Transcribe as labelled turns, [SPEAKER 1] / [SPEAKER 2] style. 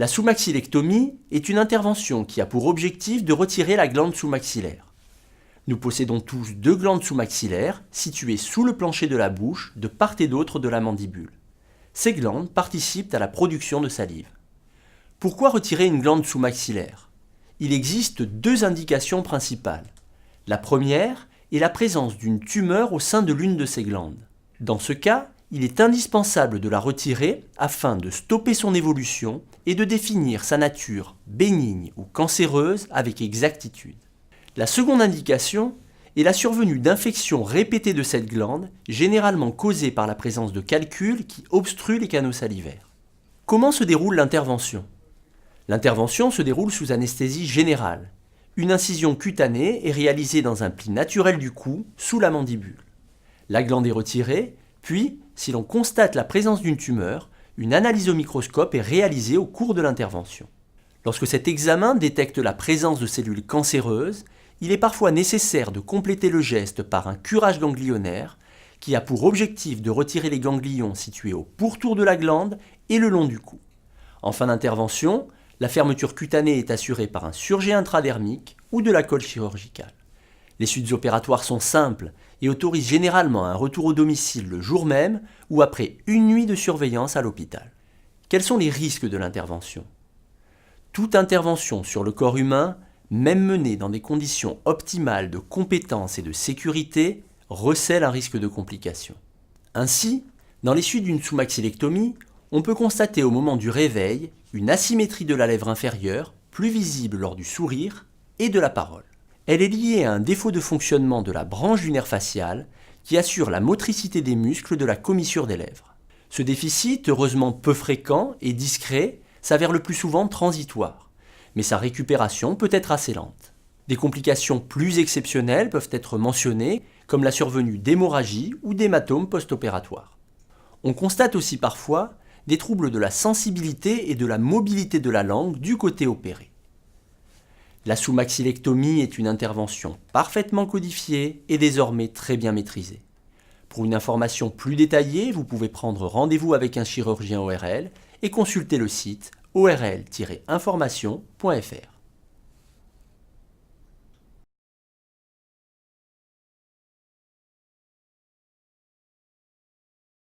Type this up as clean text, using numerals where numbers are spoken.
[SPEAKER 1] La sous-maxillectomie est une intervention qui a pour objectif de retirer la glande sous-maxillaire. Nous possédons tous deux glandes sous-maxillaires situées sous le plancher de la bouche, de part et d'autre de la mandibule. Ces glandes participent à la production de salive. Pourquoi retirer une glande sous-maxillaire ? Il existe deux indications principales. La première est la présence d'une tumeur au sein de l'une de ces glandes. Dans ce cas, il est indispensable de la retirer afin de stopper son évolution et de définir sa nature bénigne ou cancéreuse avec exactitude. La seconde indication est la survenue d'infections répétées de cette glande, généralement causées par la présence de calculs qui obstruent les canaux salivaires. Comment se déroule l'intervention ? L'intervention se déroule sous anesthésie générale. Une incision cutanée est réalisée dans un pli naturel du cou, sous la mandibule. La glande est retirée, puis, si l'on constate la présence d'une tumeur, une analyse au microscope est réalisée au cours de l'intervention. Lorsque cet examen détecte la présence de cellules cancéreuses, il est parfois nécessaire de compléter le geste par un curage ganglionnaire qui a pour objectif de retirer les ganglions situés au pourtour de la glande et le long du cou. En fin d'intervention, la fermeture cutanée est assurée par un surjet intradermique ou de la colle chirurgicale. Les suites opératoires sont simples et autorisent généralement un retour au domicile le jour même ou après une nuit de surveillance à l'hôpital. Quels sont les risques de l'intervention ? Toute intervention sur le corps humain, même menée dans des conditions optimales de compétence et de sécurité, recèle un risque de complications. Ainsi, dans les suites d'une sous-maxillectomie, on peut constater au moment du réveil une asymétrie de la lèvre inférieure, plus visible lors du sourire et de la parole. Elle est liée à un défaut de fonctionnement de la branche du nerf facial qui assure la motricité des muscles de la commissure des lèvres. Ce déficit, heureusement peu fréquent et discret, s'avère le plus souvent transitoire, mais sa récupération peut être assez lente. Des complications plus exceptionnelles peuvent être mentionnées, comme la survenue d'hémorragies ou d'hématomes post-opératoires. On constate aussi parfois des troubles de la sensibilité et de la mobilité de la langue du côté opéré. La sous-maxillectomie est une intervention parfaitement codifiée et désormais très bien maîtrisée. Pour une information plus détaillée, vous pouvez prendre rendez-vous avec un chirurgien ORL et consulter le site orl-information.fr.